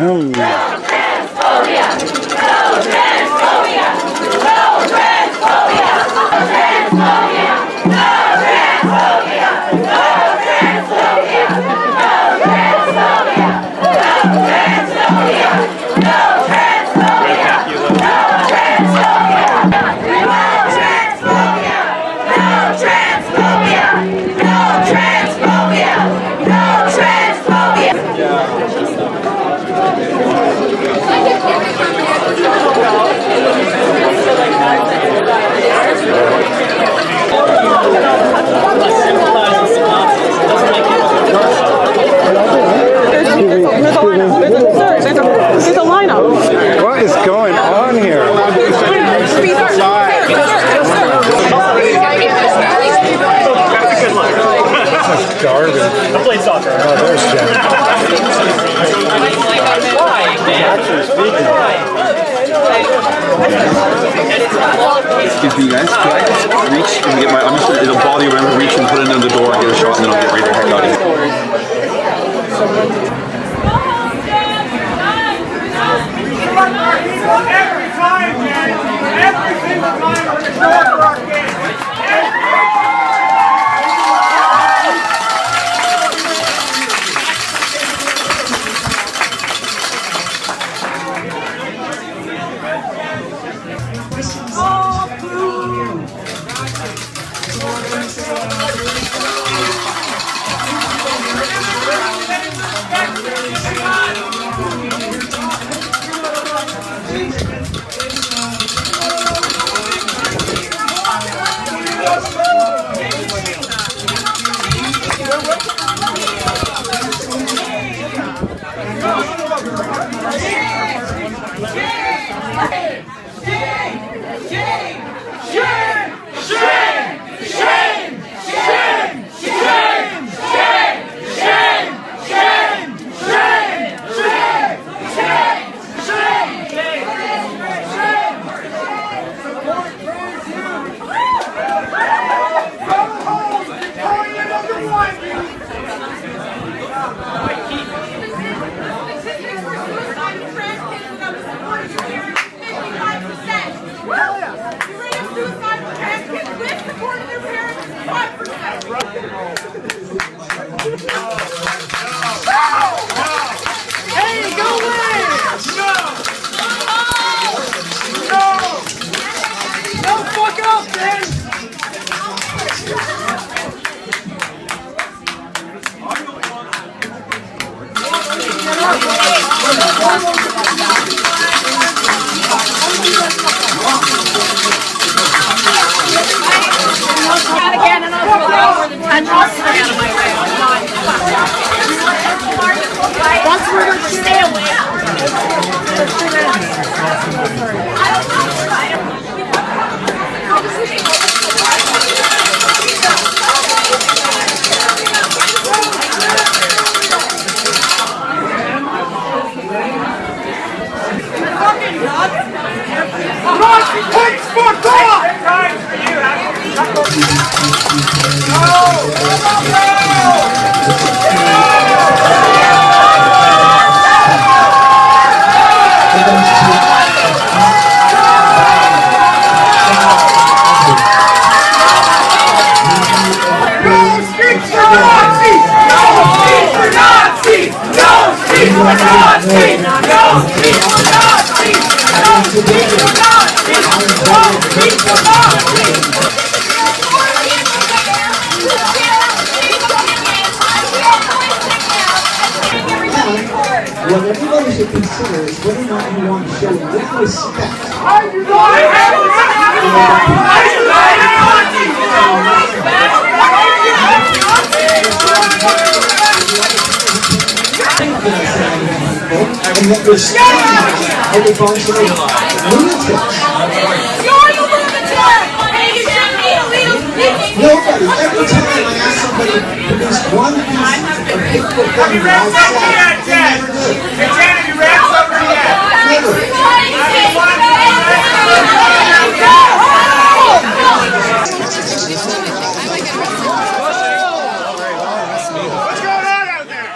There's a lineup. What is going on here? That's garbage. I played soccer. Oh, there's Jenn. Actually speaking. Excuse me, guys. Can I just reach and get my? It'll bother you when I reach and put it under the door and get a shot, and then I'll get ready to heck out of here. Every time, Jenn. Every single time we're going to show up for our kids. What everybody should consider is whether or not you want to show little respect. And that respect of the functioning lunatics. Nobody, every time I ask somebody to produce one piece of paper from the outside, they never do. Jenn, you ran somebody yet? Never. What's going on out there?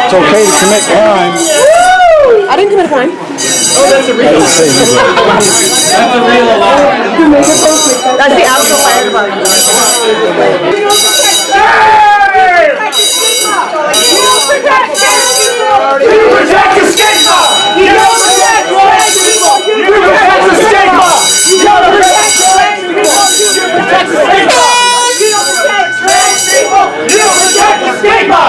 It's okay to commit crime. I didn't commit a crime. I didn't say you did. That's the actual fire department. You protect the stigma! You don't protect trans people! You protect the stigma! You don't protect trans people! You protect the stigma! You don't protect trans people! You don't protect the stigma!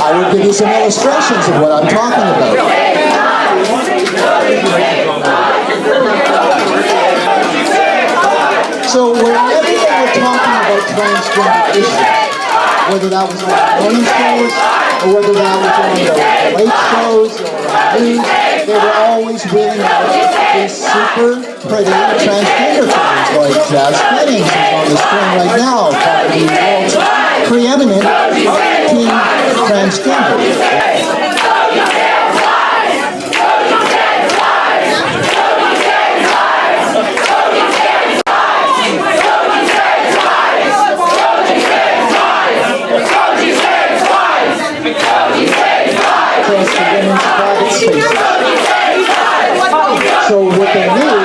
I will give you some illustrations of what I'm talking about. So whenever they were talking about transgender issues, whether that was on the morning shows, or whether that was on the late shows, or on the news, they were always reeling out these super pretty transgender figures, like Jazz Jennings, who's on the screen right now, probably the world's preeminent teen transgender. So what they need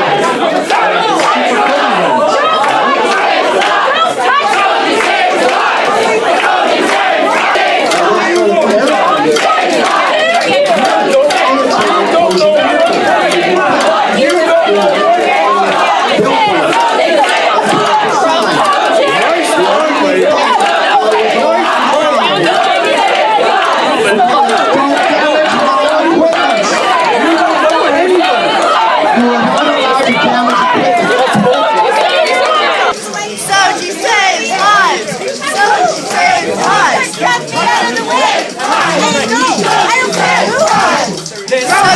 is super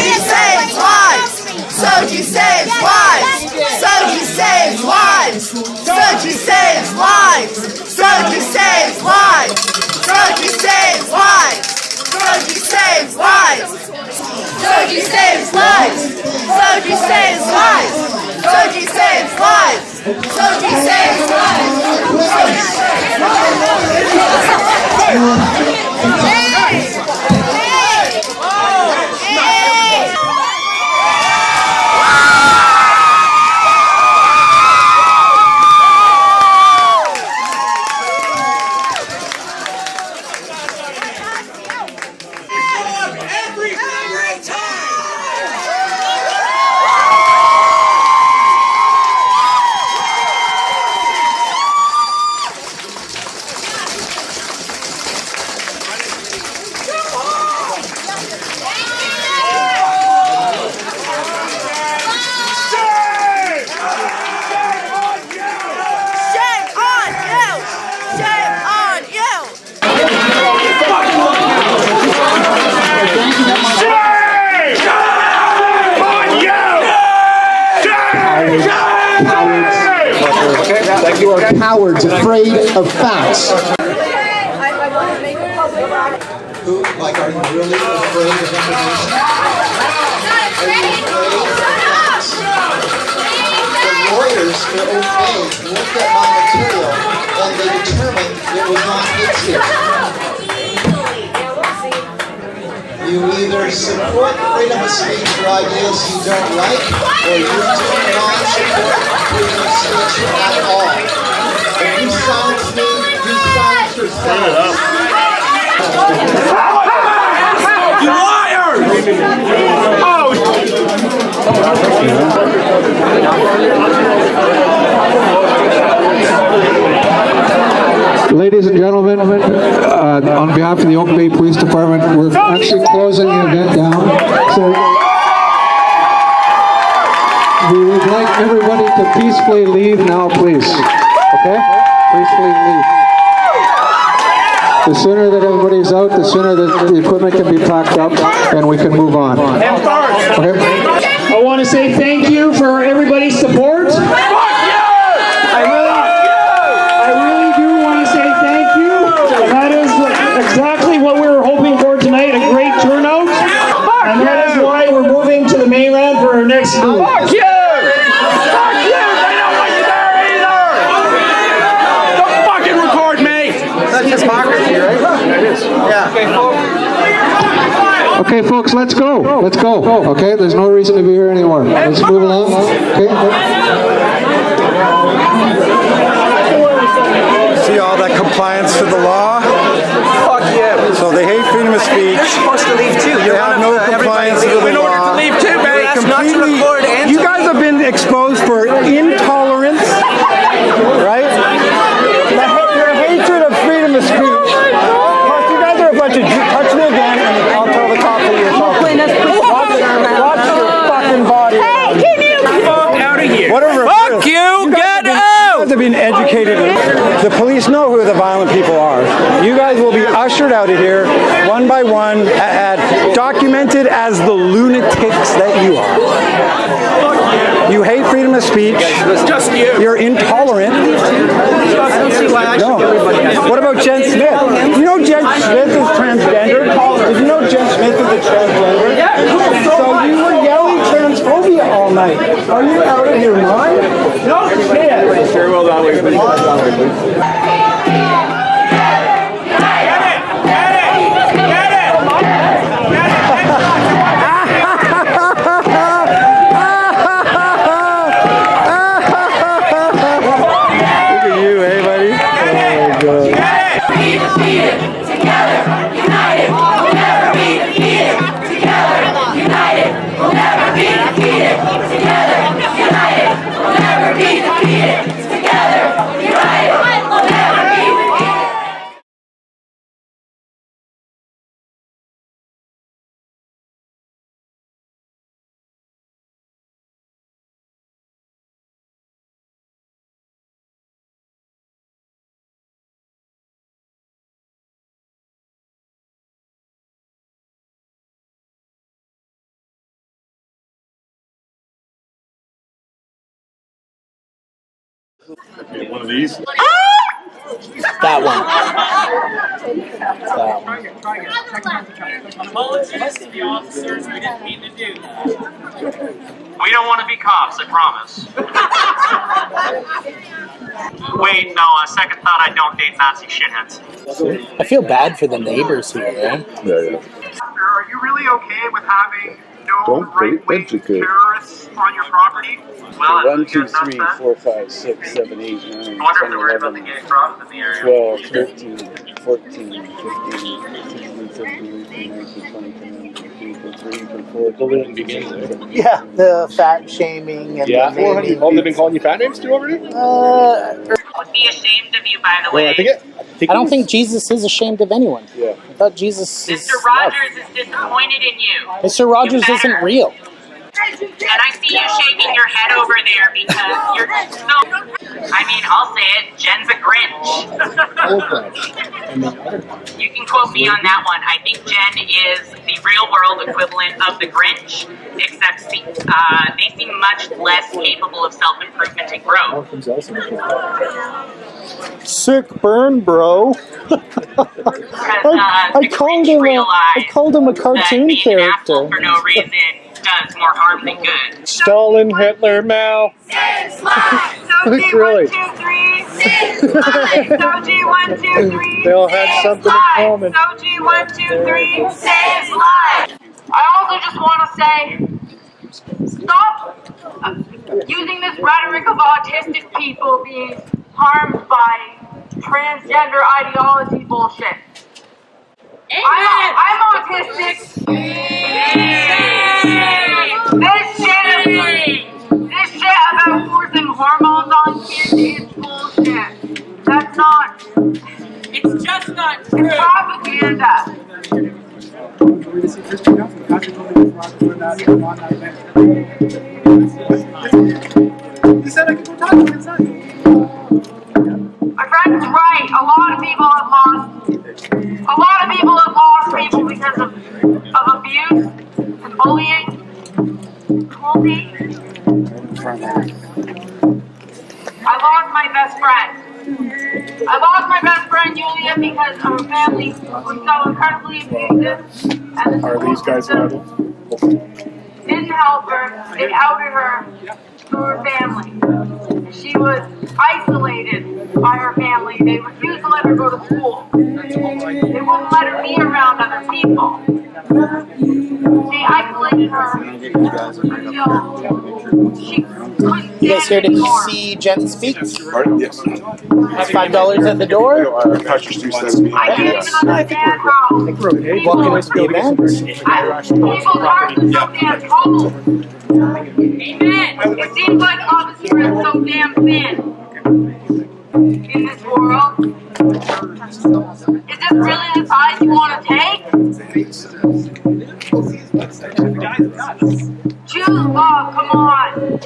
Soji saves lives! Soji saves lives! Soji saves lives! Soji saves lives! Soji saves lives! Soji saves lives! Soji saves lives! Soji saves lives! Soji saves lives! Soji saves lives! Soji saves lives! cowards afraid of facts. Who, like, are you really afraid of information? Are you afraid of facts? The lawyers, they're okay, looked at my material and they determined it was not hate. You either support freedom of speech for ideas you don't like, or you do not support freedom of speech at all. If you silence me, you silence yourself. You liars! Ladies and gentlemen, on behalf of the Oak Bay Police Department, we're actually closing the event down. So we would like everybody to peacefully leave now, please. Okay? Peacefully leave. The sooner that everybody's out, the sooner that the equipment can be packed up and we can move on. Okay? I want to say thank you for everybody's support. I really do want to say thank you. That is exactly what we were hoping for tonight, a great turnout. And that is why we're moving to the mainland for our next move. Fuck you! Fuck you! They don't want you there either! Don't fucking record me! That's hypocrisy, right? It is. Yeah. Okay, folks, let's go. Let's go. Okay, there's no reason to be here anymore. Let's move along. Okay. See all that compliance to the law? Fuck yeah. So they hate freedom of speech. You're supposed to leave too. They have no compliance to the law. In order to leave too, baby. That's not to record and you guys have been exposed for intolerance, right? Your hatred of freedom of speech. Plus, you guys are a bunch of touch me again, and I'll tell the cops that you're talking. Watch your fucking body. Hey, can you Fuck out of here. Whatever. Fuck you, get out! You guys have been educated. The police know who the violent people are. You guys will be ushered out of here one by one, documented as the lunatics that you are. You hate freedom of speech. Just you. You're intolerant. I don't see why I should No. What about Jenn Smith? You know Jenn Smith is transgender? Did you know Jenn Smith is a transgender? So you were yelling transphobia all night. Are you out of your mind? No shit. Very well that way. One of these. That one. Apologies to the officers, we didn't mean to do that. We don't want to be cops, I promise. Wait, no, on second thought, I don't date Nazi shitheads. I feel bad for the neighbors here, eh? Are you really okay with having no right-wing terrorists on your property? Well, 1, 2, 3, 4, 5, 6, 7, 8, 9, 10, I wonder if they're worried about 11, the gay crowds in the area. 12, 13, 14, 15, 16, 17, 18, 19, 20, 21, 22, 23, 24, Yeah, the fat shaming and yeah. the naming. Oh, they've been calling you fat names too already? Would be ashamed of you, by the way. I don't think Jesus is ashamed of anyone. Yeah. I thought Jesus is Mr. Rogers is disappointed in you. Mr. Rogers isn't real. Get And I see you shaking your head over there because you're so... I mean, I'll say it, Jen's a Grinch. You can quote me on that one. I think Jenn is the real world equivalent of the Grinch, except they seem much less capable of self-improvement and growth. Sick burn, bro. I called him a cartoon being character. An asshole for no reason does more harm than good. Stalin, Hitler, Mao. Soji, Really? 1, 2, 3. Soji, 1, 2, 3. They all had something in common. Soji, 1, 2, 3. Saves lives. I also just want to say, stop using this rhetoric of autistic people being harmed by transgender ideology bullshit. I'm autistic. This shit about forcing hormones on kids is bullshit. That's not. It's just not true. It's propaganda. My friend's right. A lot of people have lost people because of abuse and bullying, cruelty. I lost my best friend. Julia because her family was so incredibly abusive, and the school system didn't help her. They outed her to her family. She was isolated by her family. They refused to let her go to school. They wouldn't let her be around other people. They isolated her until she couldn't You guys here to see Jenn speak? Yes. $5 at the door? I can't even understand how Welcome to the event. people are so damn cold. It seems like officers are so damn thin in this world. Is this really the side you want to take? Choose love, come on.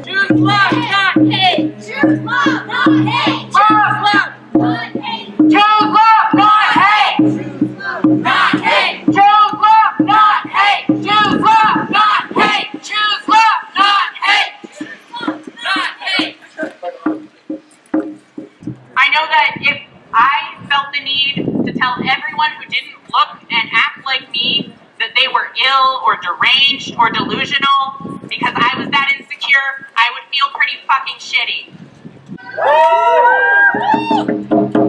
Choose love, not hate. Choose love, not hate. Choose love, not hate. Choose love, not hate. Not hate. Choose love, not hate. Choose love, not hate. Choose love, not hate. Not hate. I know that if I felt the need to tell everyone who didn't look and act like me that they were ill or deranged or delusional because I was that insecure, I would feel pretty fucking shitty.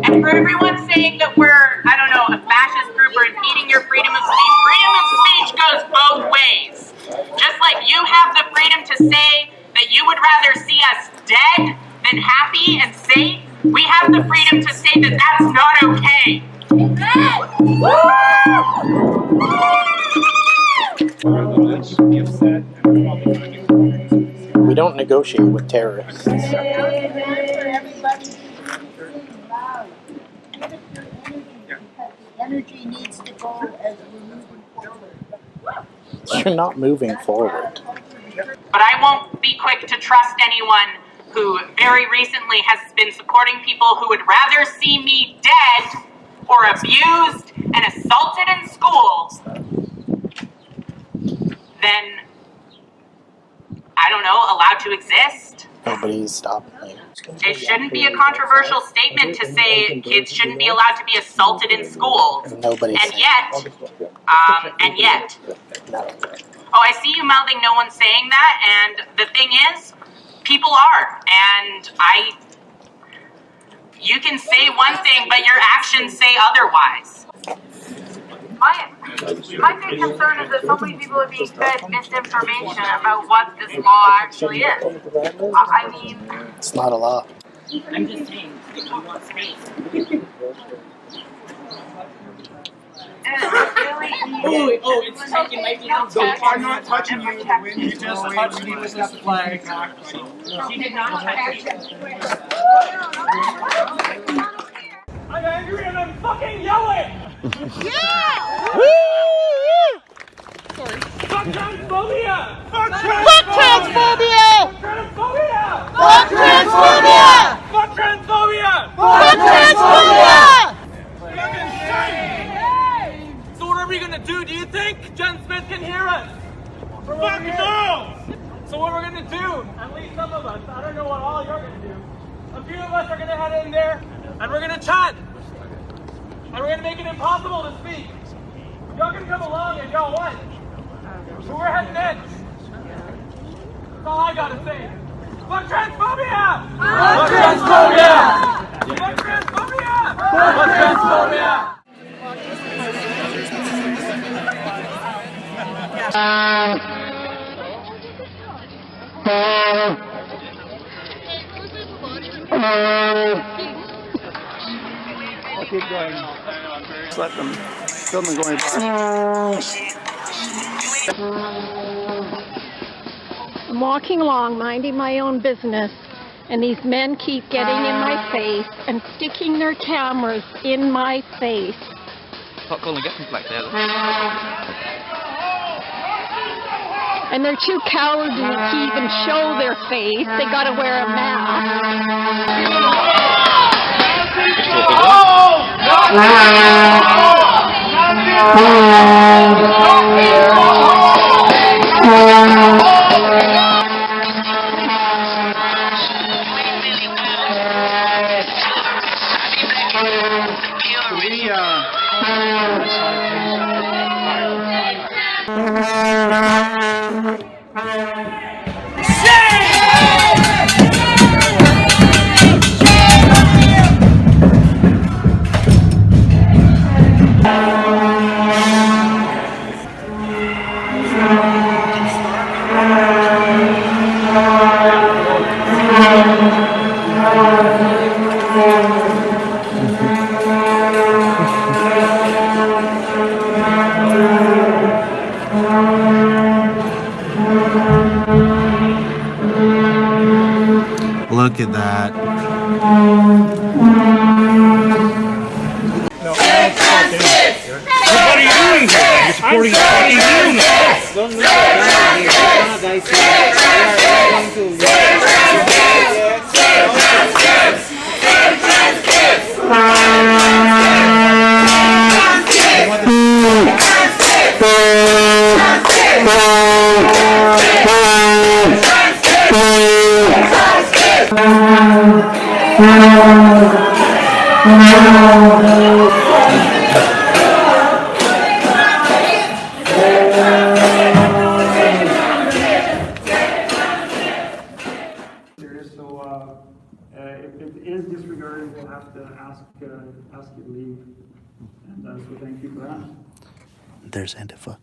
And for everyone saying that we're, I don't know, a fascist group or impeding your freedom of speech goes both ways. Just like you have the freedom to say that you would rather see us dead than happy and safe, we have the freedom to say that that's not okay. We don't negotiate with terrorists. Energy needs to go as we're moving forward. You're not moving forward. But I won't be quick to trust anyone who very recently has been supporting people who would rather see me dead or abused and assaulted in school than, I don't know, allowed to exist. Nobody's stopping me. It shouldn't be a controversial statement to say kids shouldn't be allowed to be assaulted in schools. Nobody's and yet, oh, I see you mouthing no one's saying that, and the thing is, people are, and you can say one thing, but your actions say otherwise. My big concern is that so many people are being fed misinformation about what this law actually is. I mean... It's not a law. I'm just saying, if you want space. Oh, it's taking my feet. So I'm not touching you. The wind is just touched me with that flag. She did not touch you. I'm angry and I'm fucking yelling! Yeah! Sorry. Fuck transphobia! Fuck transphobia! Fuck transphobia! Fuck transphobia! Fuck transphobia! Fucking shame! So what are we gonna do? Do you think Jen Smith can hear us? Fuck no! So what we're gonna do, at least some of us, I don't know what all you're gonna do. A few of us are gonna head in there and we're gonna chant. And we're gonna make it impossible to speak. Y'all can come along and y'all what? So we're heading in. That's all I gotta say. Fuck transphobia! Fuck transphobia! Fuck transphobia! Fuck transphobia! I'll keep going. Just let them film them going by. I'm walking along, minding my own business, and these men keep getting in my face and sticking their cameras in my face. Not calling get flag there. And they're too cowardly to even show their face. They gotta wear a mask. Look at that. What are you doing here? You're supporting what are you doing here? If it is disregarded, we'll have to ask you to leave. And so thank you for that. There's Antifa.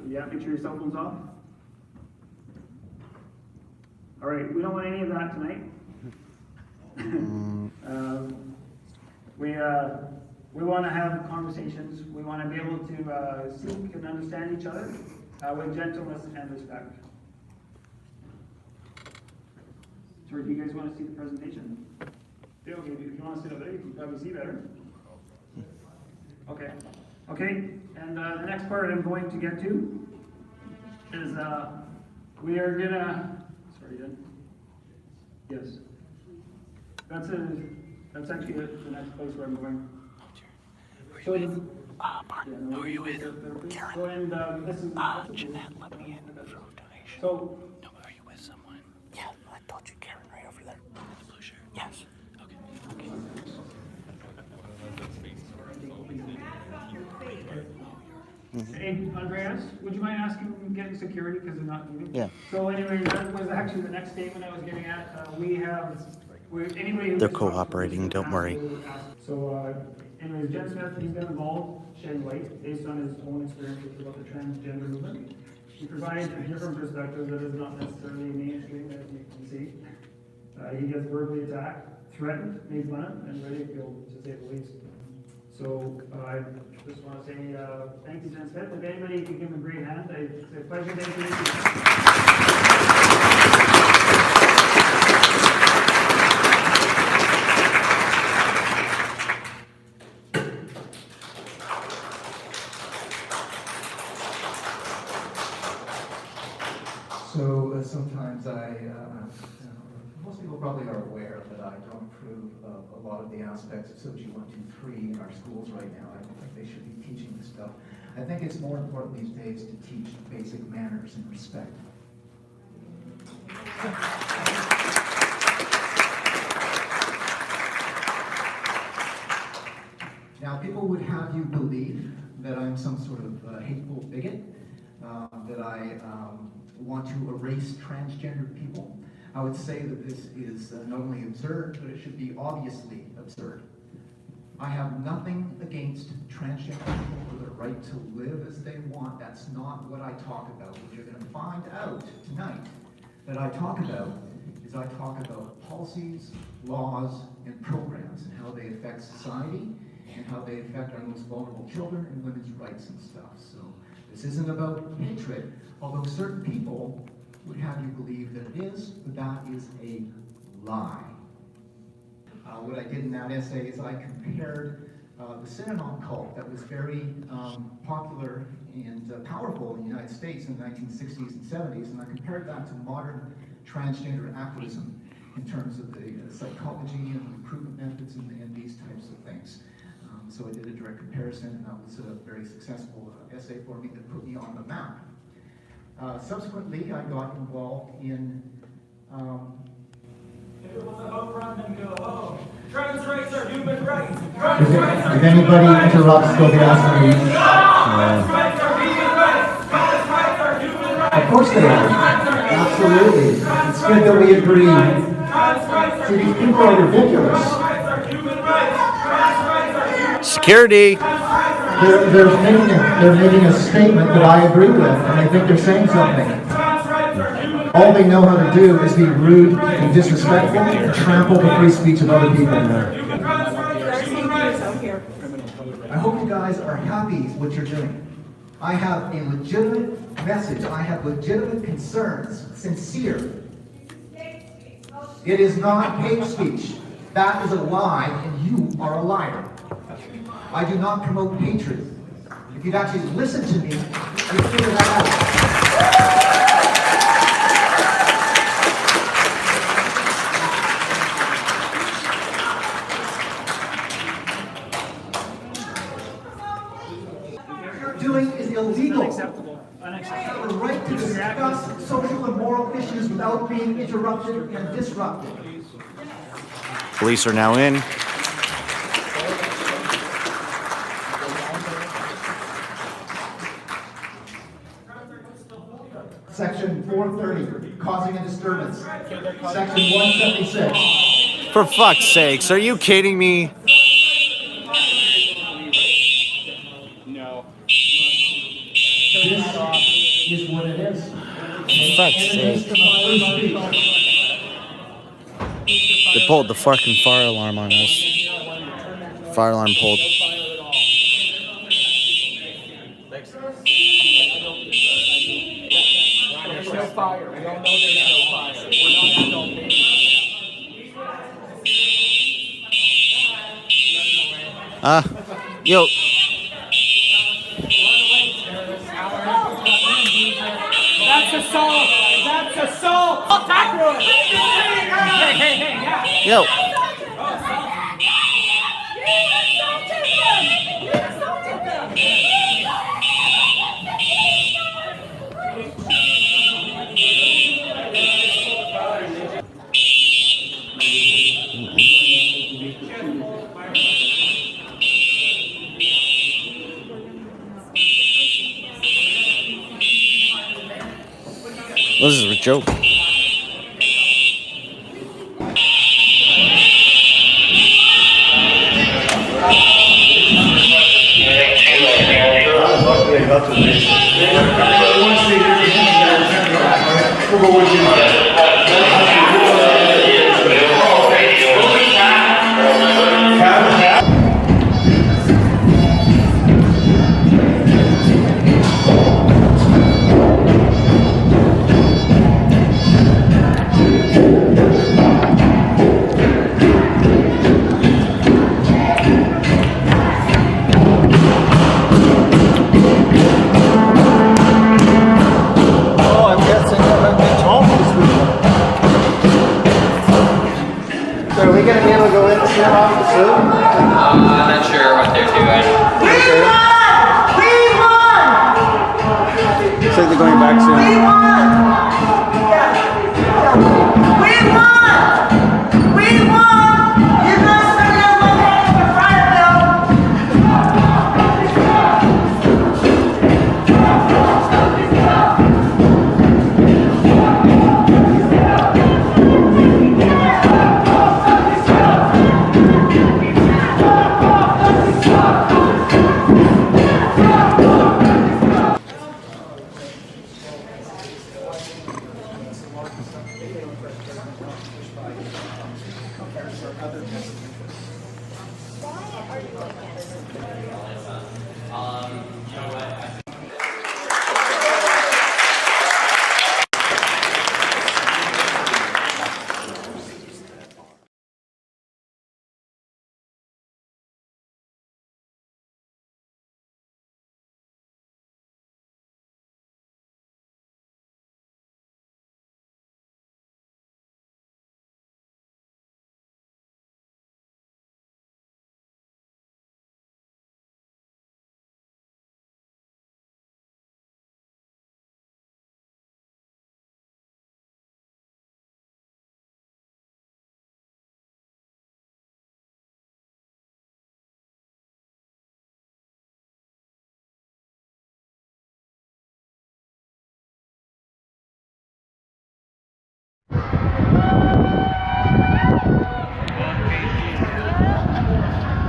Yeah, make sure your cell phone's off. All right, we don't want any of that tonight. We want to have conversations. We want to be able to seek and understand each other with gentleness and respect. So do you guys want to see the presentation? Yeah, okay, if you want to sit over there, you can probably see better. Okay. Okay, and the next part I'm going to get to is we are gonna, sorry, Jen. Yes. That's actually the next place where I'm going. So Martin, who are you with? Karen. So, and this is Jeanette, let me in for a donation. So, no, are you with someone? Yeah, I told you, Karen, right over there. The blue shirt? Yes. Okay. Hey, Andreas, would you mind asking, getting security because they're not moving? Yeah. So anyway, that was actually the next statement I was getting at. Anybody They're cooperating, don't worry. So anyways, Jen Smith, he's been involved shedding light based on his own experiences about the transgender movement. He provides a different perspective that is not necessarily mainstream, as you can see. He gets verbally attacked, threatened, made fun of, and ridiculed, to say the least. So I just want to say thank you, Jen Smith. If anybody can give him a great hand, it's a pleasure to introduce you. So sometimes most people probably are aware that I don't approve of a lot of the aspects of SOGI 123 in our schools right now. I don't think they should be teaching this stuff. I think it's more important these days to teach basic manners and respect. Now, people would have you believe that I'm some sort of hateful bigot, that I want to erase transgender people. I would say that this is not only absurd, but it should be obviously absurd. I have nothing against transgender people for their right to live as they want. That's not what I talk about. What you're going to find out tonight that I talk about is I talk about policies, laws, and programs and how they affect society and how they affect our most vulnerable children and women's rights and stuff. So this isn't about hatred, although certain people would have you believe that it is, but that is a lie. What I did in that essay is I compared the synanon cult that was very popular and powerful in the United States in the 1960s and 70s, and I compared that to modern transgender activism in terms of the psychology and recruitment methods and these types of things. So I did a direct comparison, and that was a very successful essay for me that put me on the map. Subsequently, I got involved in Trans rights are human rights. if anybody interrupts, they'll be asked to leave. Trans rights are vegan rights. Trans rights are human rights. Of course they are. Absolutely. It's good that we agree. See, these people are ridiculous. Security. They're making a statement that I agree with, and I think they're saying something. All they know how to do is be rude and disrespectful and trample the free speech of other people. I hope you guys are happy with what you're doing. I have a legitimate message. I have legitimate concerns, sincere. It is not hate speech. That is a lie, and you are a liar. I do not promote hatred. If you'd actually listen to me, you'd figure that out. What you're doing is illegal. Unacceptable. Unacceptable. You have the right to discuss social and moral issues without being interrupted and disrupted. Police are now in. Section 430, causing a disturbance. Section 176. For fuck's sakes, are you kidding me? No. This is what it is. For fuck's sake. They pulled the fucking fire alarm on us. Fire alarm pulled. There's no fire. We all know there's no fire. We're not adult Yo. That's assault. That's assault. Attack. Hey, Yo. This is a joke. Oh, I'm guessing that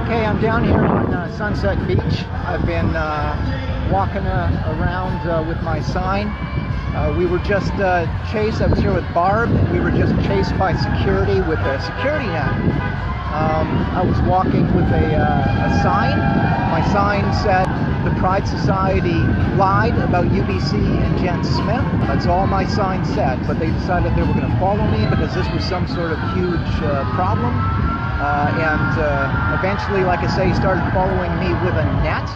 Okay, I'm down here on Sunset Beach. I've been walking around with my sign. We were just chased. I was here with Barb. We were just chased by security with a security net. I was walking with a sign. My sign said, "The Pride Society lied about UBC and Jenn Smith." That's all my sign said. But they decided they were going to follow me because this was some sort of huge problem. And eventually, like I say, started following me with a net.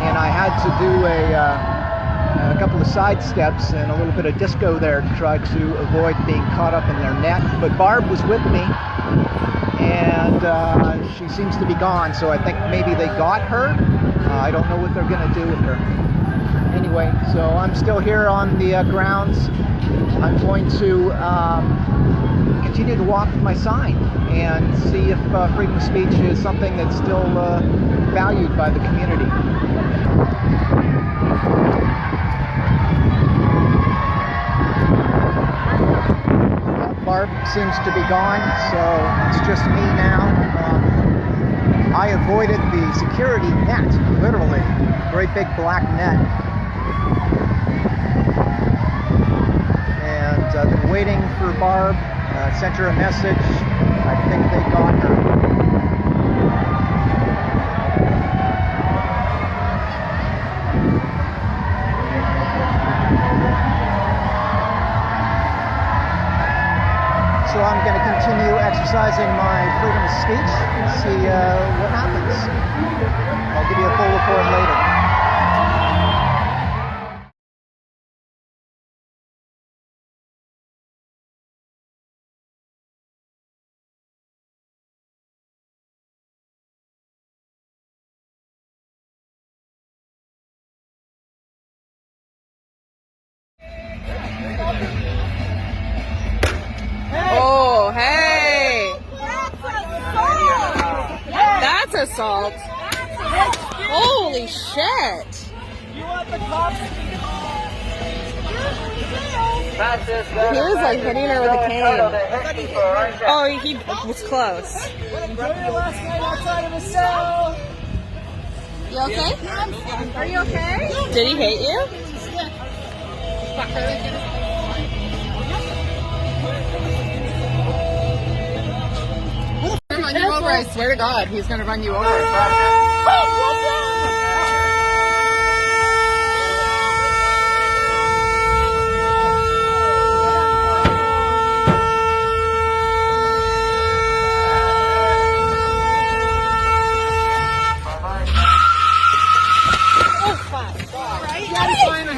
And I had to do a couple of side steps and a little bit of disco there to try to avoid being caught up in their net. But Barb was with me, and she seems to be gone, so I think maybe they got her. I don't know what they're going to do with her. Anyway, so I'm still here on the grounds. I'm going to continue to walk with my sign and see if freedom of speech is something that's still valued by the community. Barb seems to be gone, so it's just me now. I avoided the security net, literally, great big black net. And I've been waiting for Barb, sent her a message. I think they got her. So I'm going to continue exercising my freedom of speech and see what happens. I'll give you a full report later. Oh, hey! That's assault! Holy shit! You want the cops to be He was like hitting her with a cane. Oh, he was close. Enjoy your last night outside of the cell! You okay? Are you okay? Did he hate you? Run you over, I swear to God, he's gonna run you over.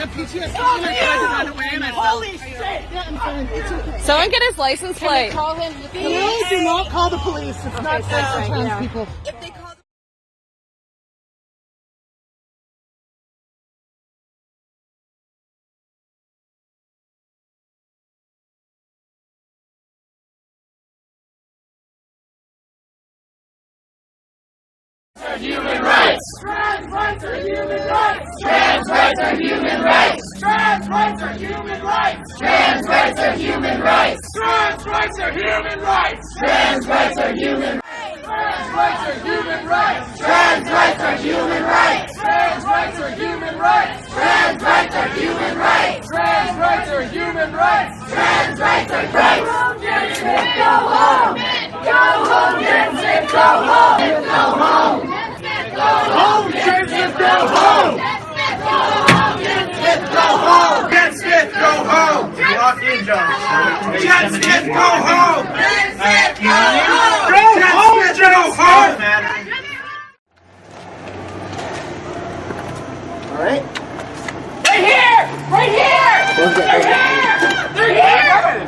have PTSD and I tried to run away and I fell. Holy shit! Yeah, I'm fine. It's okay. Someone get his license plate. Call him. No, do not call the police. It's not safe for trans people. If they call Human rights! Trans rights are human rights! Trans rights are human rights! Trans rights are human rights! Trans rights are human rights! Trans rights are human rights! Trans rights are human rights! Trans rights are human rights! Trans rights are human rights! Trans rights are human rights! Trans rights are human rights! Trans rights are human rights! Trans rights are rights! Go home! Go home! Go home! Go home! Go home, Jen Smith, go home! Jen Smith, go home! Jen Smith, go home! Lock in, John. Jen Smith, go home! Jen Smith, go home! Go home, Jen Smith! All right. Right here! Right here! Right here! They're here!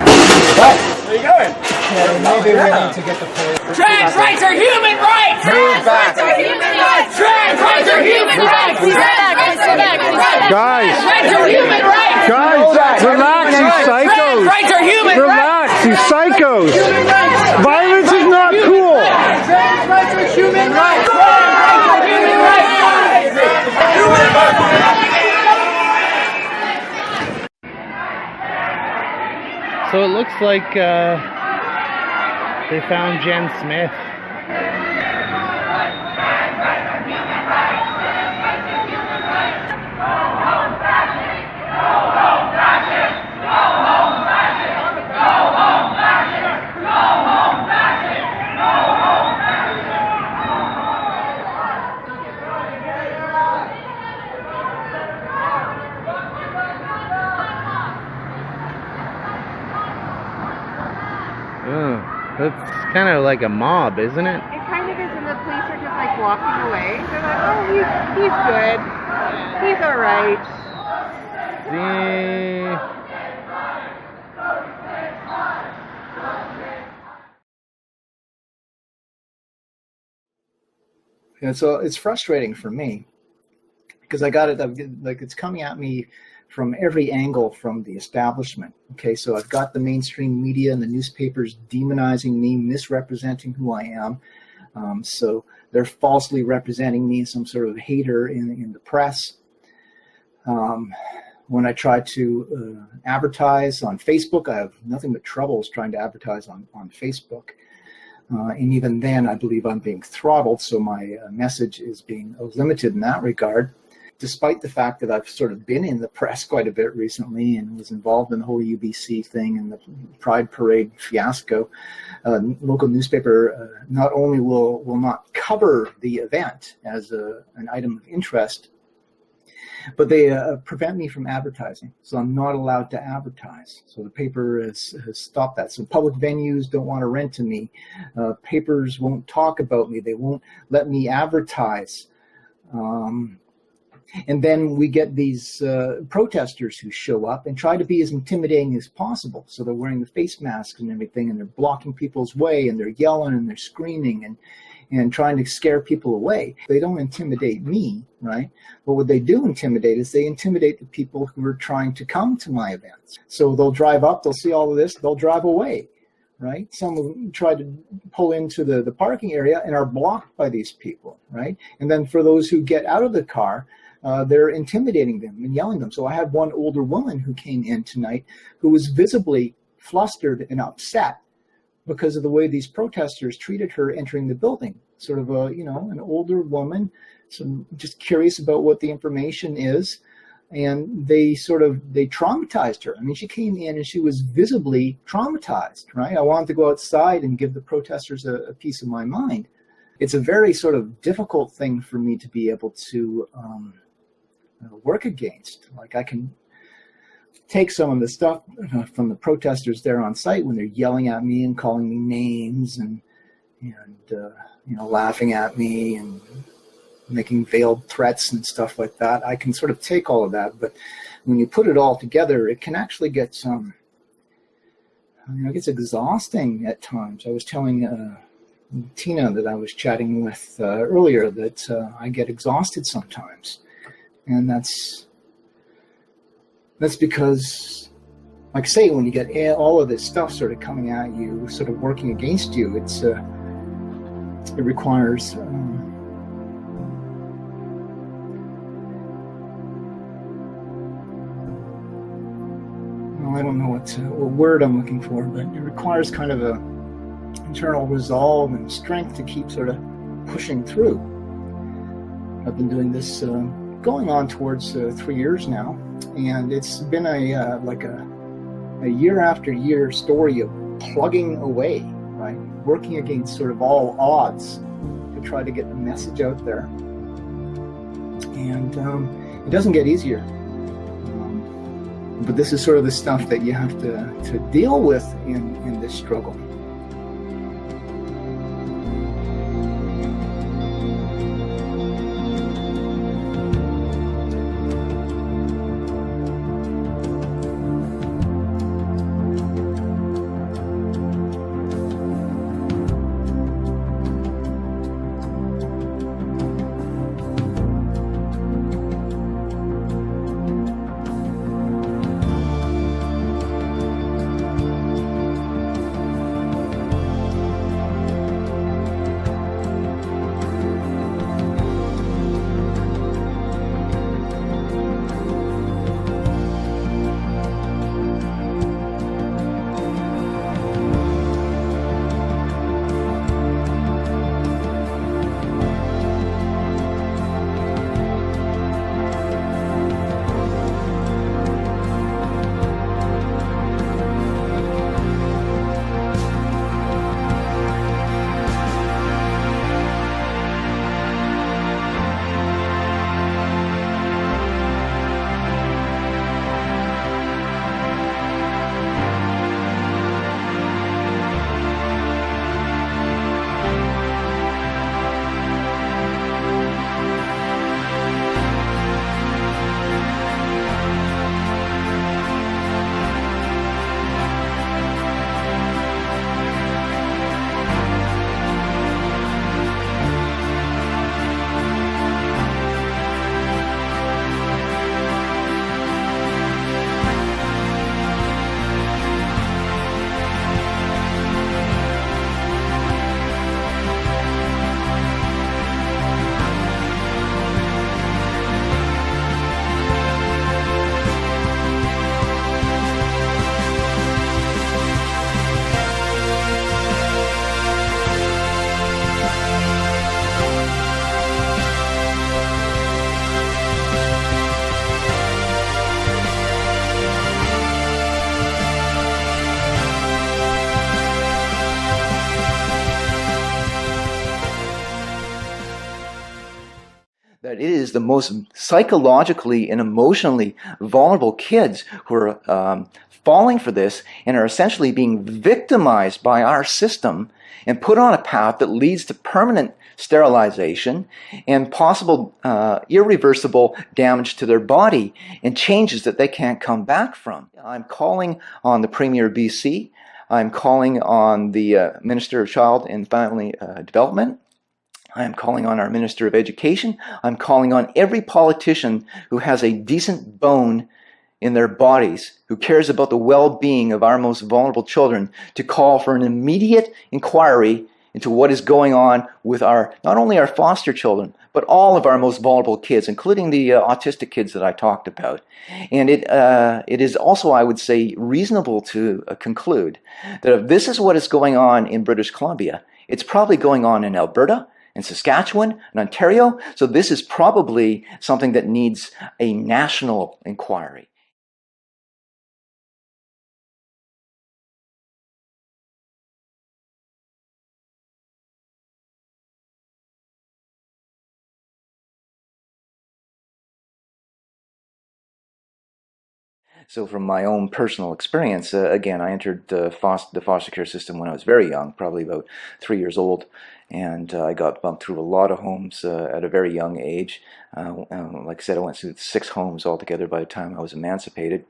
What? Where are you going? Maybe we need to get the police. Trans rights are human rights! Trans rights are human rights! Trans rights are human rights! Guys! Rights are human rights! Guys, relax, you psychos! Trans rights are human rights! Relax, you psychos! Violence is not cool! Trans rights are human rights! Trans rights are human rights! So it looks like they found Jenn Smith. That's kind of like a mob, isn't it? It kind of is, and the police are just like walking away. They're like, oh, he's good. He's alright. And so it's frustrating for me because I got it, like it's coming at me from every angle from the establishment. Okay, so I've got the mainstream media and the newspapers demonizing me, misrepresenting who I am. So they're falsely representing me as some sort of hater in the press. When I try to advertise on Facebook, I have nothing but troubles trying to advertise on Facebook. And even then, I believe I'm being throttled, so my message is being limited in that regard. Despite the fact that I've sort of been in the press quite a bit recently and was involved in the whole UBC thing and the Pride Parade fiasco, local newspaper not only will not cover the event as an item of interest, but they prevent me from advertising. So I'm not allowed to advertise. So the paper has stopped that. So public venues don't want to rent to me. Papers won't talk about me. They won't let me advertise. And then we get these protesters who show up and try to be as intimidating as possible. So they're wearing the face masks and everything, and they're blocking people's way, and they're yelling and they're screaming and trying to scare people away. They don't intimidate me, right? But what they do intimidate is they intimidate the people who are trying to come to my events. So they'll drive up, they'll see all of this, they'll drive away, right? Some will try to pull into the parking area and are blocked by these people, right? And then for those who get out of the car, they're intimidating them and yelling them. So I had one older woman who came in tonight who was visibly flustered and upset because of the way these protesters treated her entering the building. Sort of a, an older woman, just curious about what the information is. And they traumatized her. I mean, she came in and she was visibly traumatized, right? I wanted to go outside and give the protesters a piece of my mind. It's a very sort of difficult thing for me to be able to work against. Like, I can take some of the stuff from the protesters there on site when they're yelling at me and calling me names and laughing at me and making veiled threats and stuff like that. I can sort of take all of that, but when you put it all together, it can actually get some, it gets exhausting at times. I was telling Tina that I was chatting with earlier that I get exhausted sometimes. And that's because, like I say, when you get all of this stuff sort of coming at you, sort of working against you, it requires I don't know what word I'm looking for, but it requires kind of a internal resolve and strength to keep sort of pushing through. I've been doing this going on towards 3 years now, and it's been a year after year story of plugging away, right? Working against sort of all odds to try to get the message out there. And it doesn't get easier. But this is sort of the stuff that you have to deal with in this struggle. That it is the most psychologically and emotionally vulnerable kids who are falling for this and are essentially being victimized by our system and put on a path that leads to permanent sterilization and possible irreversible damage to their body and changes that they can't come back from. I'm calling on the Premier of BC. I'm calling on the Minister of Child and Family Development. I'm calling on our Minister of Education. I'm calling on every politician who has a decent bone in their bodies, who cares about the well-being of our most vulnerable children, to call for an immediate inquiry into what is going on with not only our foster children, but all of our most vulnerable kids, including the autistic kids that I talked about. And it is also, I would say, reasonable to conclude that if this is what is going on in British Columbia, it's probably going on in Alberta, in Saskatchewan, and Ontario. So this is probably something that needs a national inquiry. So from my own personal experience, again, I entered the foster care system when I was very young, probably about 3 years old, and I got bumped through a lot of homes at a very young age. Like I said, I went through 6 homes altogether by the time I was emancipated.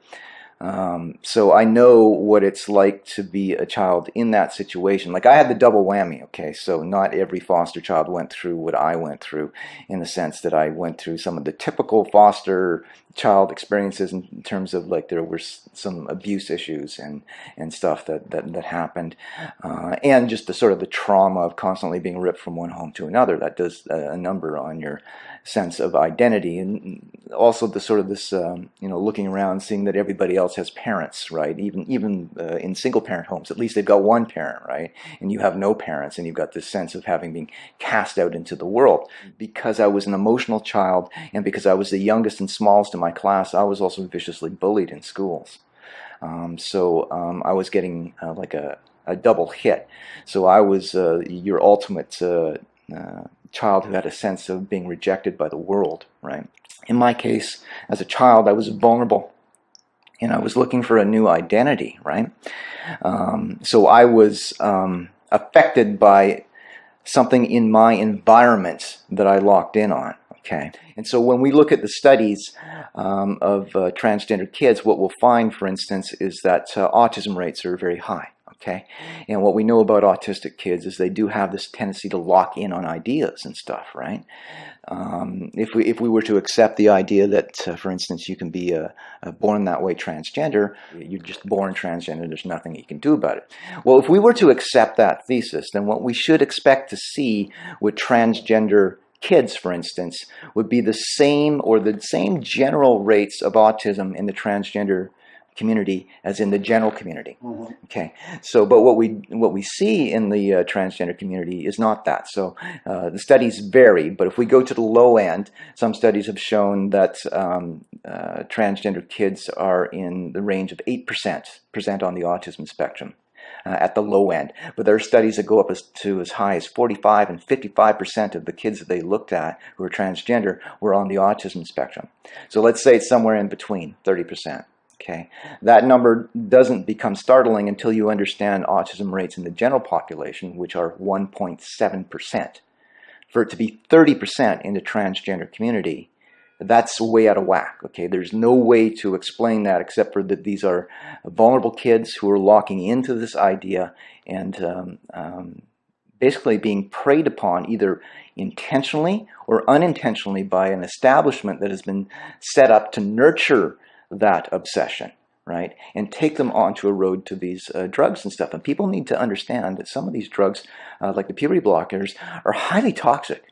So I know what it's like to be a child in that situation. Like I had the double whammy, okay? So not every foster child went through what I went through, in the sense that I went through some of the typical foster child experiences in terms of like there were some abuse issues and stuff that happened, and just the sort of the trauma of constantly being ripped from one home to another. That does a number on your sense of identity, and also the sort of this looking around, seeing that everybody else has parents, right? Even in single parent homes, at least they've got one parent, right? And you have no parents, and you've got this sense of having been cast out into the world. Because I was an emotional child, and because I was the youngest and smallest in my class, I was also viciously bullied in schools. So I was getting like a double hit. So I was your ultimate child who had a sense of being rejected by the world, right? In my case, as a child, I was vulnerable, and I was looking for a new identity, right? So I was affected by something in my environment that I locked in on, okay? And so when we look at the studies of transgender kids, what we'll find, for instance, is that autism rates are very high. Okay, and what we know about autistic kids is they do have this tendency to lock in on ideas and stuff, right? If we were to accept the idea that, for instance, you can be born that way transgender, you're just born transgender, there's nothing you can do about it. Well, if we were to accept that thesis, then what we should expect to see with transgender kids, for instance, would be the same general rates of autism in the transgender community as in the general community. Okay, so but what we see in the transgender community is not that. So the studies vary, but if we go to the low end, some studies have shown that transgender kids are in the range of 8% on the autism spectrum at the low end. But there are studies that go up to as high as 45 and 55% of the kids that they looked at who are transgender were on the autism spectrum. So let's say it's somewhere in between, 30%. Okay, that number doesn't become startling until you understand autism rates in the general population, which are 1.7%. For it to be 30% in the transgender community, that's way out of whack. Okay, there's no way to explain that except for that these are vulnerable kids who are locking into this idea and basically being preyed upon either intentionally or unintentionally by an establishment that has been set up to nurture that obsession, right, and take them onto a road to these drugs and stuff. And people need to understand that some of these drugs, like the puberty blockers, are highly toxic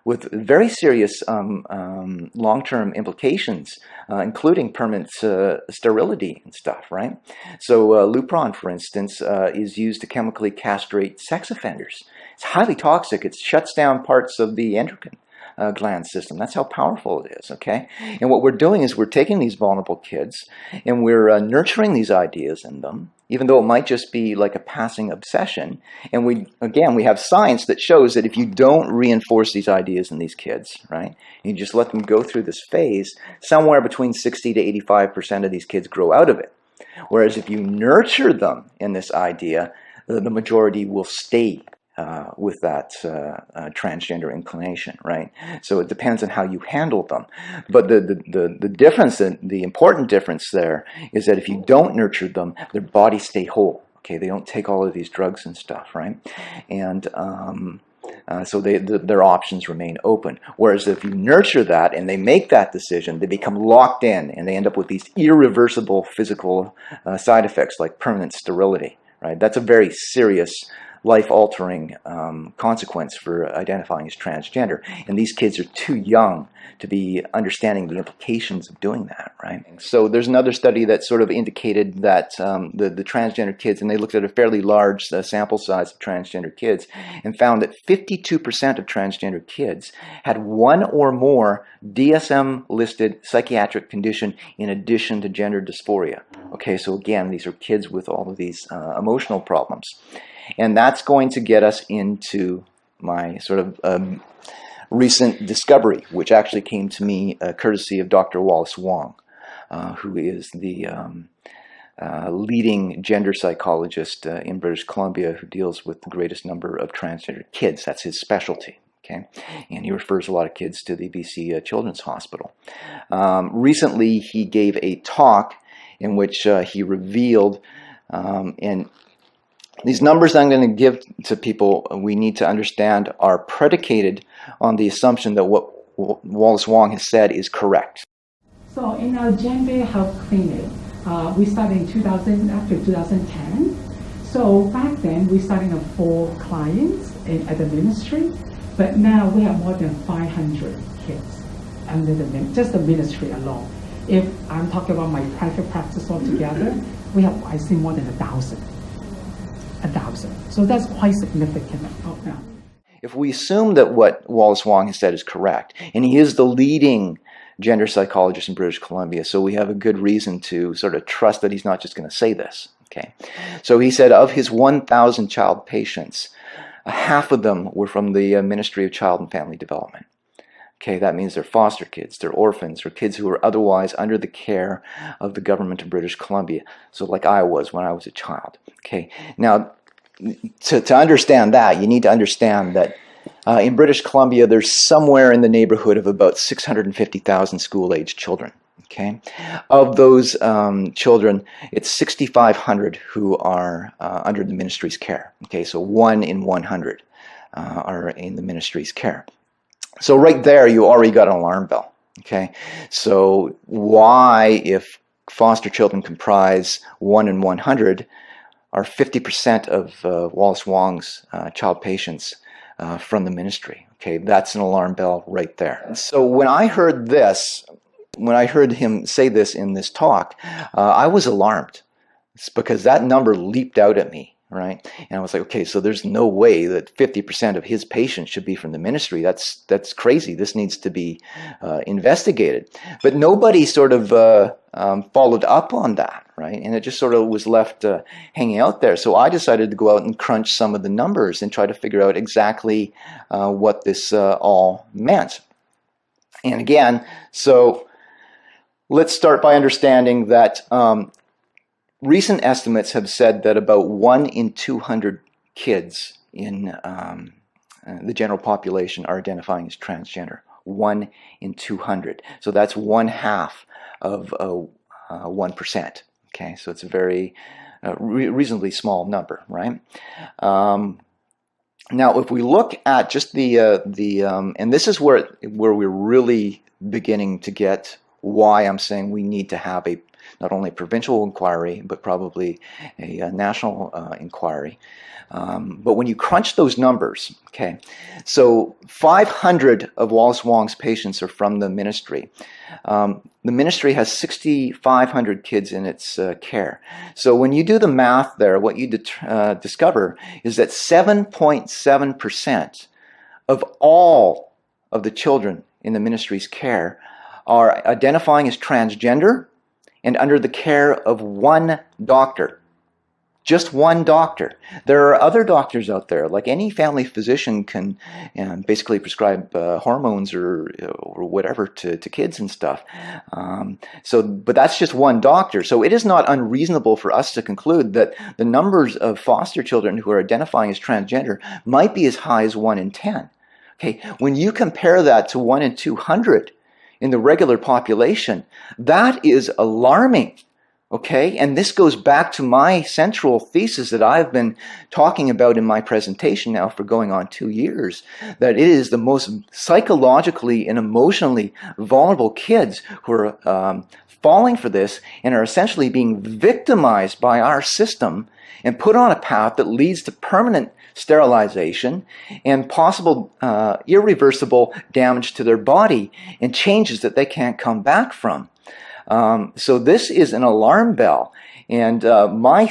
with very serious long-term implications, including permanent sterility and stuff, right? So Lupron, for instance, is used to chemically castrate sex offenders. It's highly toxic. It shuts down parts of the endocrine gland system. That's how powerful it is, okay? And what we're doing is we're taking these vulnerable kids and we're nurturing these ideas in them, even though it might just be like a passing obsession. And we have science that shows that if you don't reinforce these ideas in these kids, right, you just let them go through this phase, somewhere between 60 to 85% of these kids grow out of it. Whereas if you nurture them in this idea, the majority will stay with that transgender inclination, right? So it depends on how you handle them. But the difference, the important difference there is that if you don't nurture them, their bodies stay whole. Okay, they don't take all of these drugs and stuff, right? And so their options remain open. Whereas if you nurture that and they make that decision, they become locked in and they end up with these irreversible physical side effects like permanent sterility, right? That's a very serious life-altering consequence for identifying as transgender. And these kids are too young to be understanding the implications of doing that, right? So there's another study that sort of indicated that the transgender kids, and they looked at a fairly large sample size of transgender kids, and found that 52% of transgender kids had one or more DSM-listed psychiatric condition in addition to gender dysphoria. Okay, so again, these are kids with all of these emotional problems. And that's going to get us into my sort of recent discovery, which actually came to me courtesy of Dr. Wallace Wong. who is the leading gender psychologist in British Columbia, who deals with the greatest number of transgender kids. That's his specialty. Okay, and he refers a lot of kids to the BC Children's Hospital. Recently, he gave a talk in which he revealed, and these numbers I'm going to give to people, we need to understand, are predicated on the assumption that what Wallace Wong has said is correct. So in our gender health clinic, we started in 2000, after 2010. So back then, we started with 4 clients at the ministry. But now we have more than 500 kids under just the ministry alone. If I'm talking about my private practice altogether, we have, I see, more than 1,000. 1,000. So that's quite significant now. If we assume that what Wallace Wong has said is correct, and he is the leading gender psychologist in British Columbia, so we have a good reason to sort of trust that he's not just going to say this. Okay, so he said of his 1,000 child patients, half of them were from the Ministry of Child and Family Development. Okay, that means they're foster kids, they're orphans, or kids who are otherwise under the care of the government of British Columbia. So like I was when I was a child. Okay, now to understand that, you need to understand that in British Columbia, there's somewhere in the neighborhood of about 650,000 school-age children. Okay, of those children, it's 6,500 who are under the ministry's care. Okay, so 1 in 100 are in the ministry's care. So right there, you already got an alarm bell. Okay, so why, if foster children comprise 1 in 100, are 50% of Wallace Wong's child patients from the ministry? Okay, that's an alarm bell right there. So when I heard this, when I heard him say this in this talk, I was alarmed. It's because that number leaped out at me, right? And I was like, okay, so there's no way that 50% of his patients should be from the ministry. That's crazy. This needs to be investigated. But nobody sort of followed up on that, right? And it just sort of was left hanging out there. So I decided to go out and crunch some of the numbers and try to figure out exactly what this all meant. And again, so let's start by understanding that recent estimates have said that about 1 in 200 kids in the general population are identifying as transgender. 1 in 200. So that's 1/2 of 1%. Okay, so it's a very reasonably small number, right? Now, if we look at just and this is where we're really beginning to get why I'm saying we need to have not only a provincial inquiry, but probably a national inquiry. But when you crunch those numbers, okay, so 500 of Wallace Wong's patients are from the ministry. The ministry has 6,500 kids in its care. So when you do the math there, what you discover is that 7.7% of all of the children in the ministry's care are identifying as transgender and under the care of one doctor. Just one doctor. There are other doctors out there, like any family physician can basically prescribe hormones or whatever to kids and stuff. But that's just one doctor. So it is not unreasonable for us to conclude that the numbers of foster children who are identifying as transgender might be as high as 1 in 10. Okay, when you compare that to 1 in 200 in the regular population, that is alarming. Okay, and this goes back to my central thesis that I've been talking about in my presentation now for going on 2 years, that it is the most psychologically and emotionally vulnerable kids who are falling for this and are essentially being victimized by our system and put on a path that leads to permanent sterilization and possible irreversible damage to their body and changes that they can't come back from. So this is an alarm bell, and my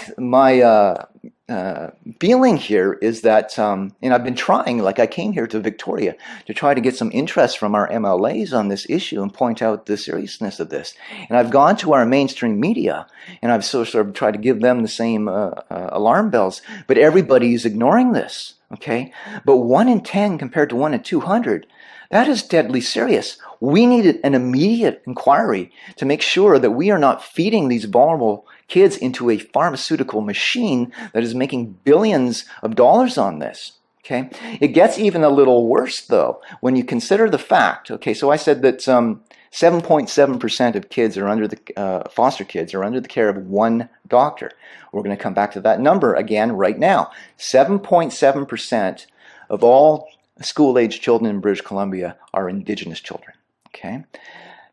feeling here is that, and I've been trying, like I came here to Victoria to try to get some interest from our MLAs on this issue and point out the seriousness of this. And I've gone to our mainstream media, and I've sort of tried to give them the same alarm bells, but everybody is ignoring this, okay? But 1 in 10 compared to 1 in 200, That is deadly serious. We need an immediate inquiry to make sure that we are not feeding these vulnerable kids into a pharmaceutical machine that is making billions of dollars on this. Okay? It gets even a little worse, though, when you consider the fact, okay, so I said that 7.7% of kids are under the, foster kids are under the care of one doctor. We're going to come back to that number again right now. 7.7% of all school-age children in British Columbia are Indigenous children. Okay,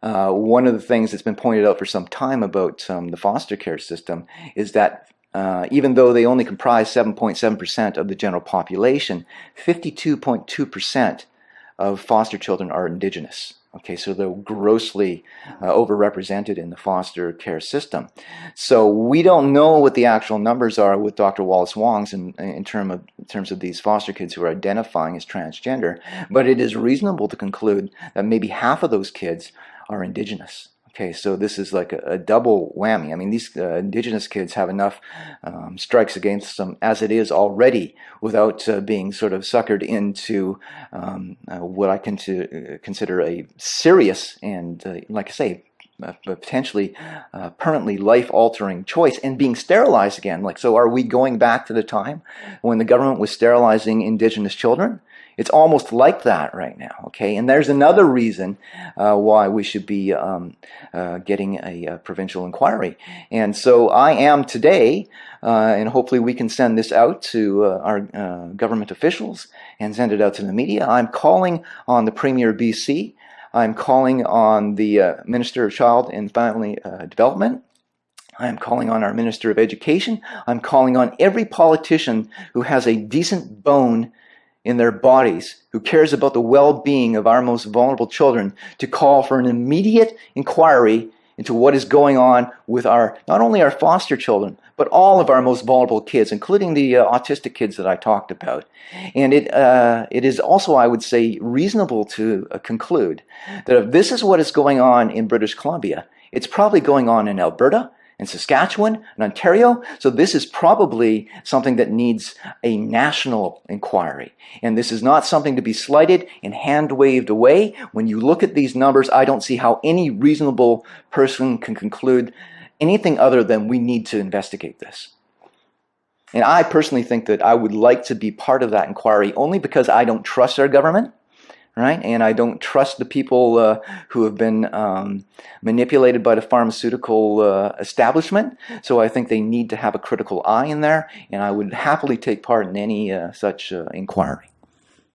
one of the things that's been pointed out for some time about the foster care system is that even though they only comprise 7.7% of the general population, 52.2% of foster children are Indigenous. Okay, so they're grossly overrepresented in the foster care system. So we don't know what the actual numbers are with Dr. Wallace Wong's in terms of these foster kids who are identifying as transgender, but it is reasonable to conclude that maybe half of those kids are Indigenous. Okay, so this is like a double whammy. I mean, these Indigenous kids have enough strikes against them as it is already without being sort of suckered into what I consider a serious and, like I say, potentially permanently life-altering choice and being sterilized again. Like, so are we going back to the time when the government was sterilizing Indigenous children? It's almost like that right now, okay? And there's another reason why we should be getting a provincial inquiry. And so I am today, and hopefully we can send this out to our government officials and send it out to the media. I'm calling on the Premier of BC. I'm calling on the Minister of Child and Family Development. I'm calling on our Minister of Education. I'm calling on every politician who has a decent bone in their bodies, who cares about the well-being of our most vulnerable children, to call for an immediate inquiry into what is going on with our, not only our foster children, but all of our most vulnerable kids, including the autistic kids that I talked about. And it is also, I would say, reasonable to conclude that if this is what is going on in British Columbia, it's probably going on in Alberta, in Saskatchewan, in Ontario. So this is probably something that needs a national inquiry. And this is not something to be slighted and hand-waved away. When you look at these numbers, I don't see how any reasonable person can conclude anything other than we need to investigate this. And I personally think that I would like to be part of that inquiry only because I don't trust our government. Right? And I don't trust the people who have been manipulated by the pharmaceutical establishment. So I think they need to have a critical eye in there, and I would happily take part in any such inquiry.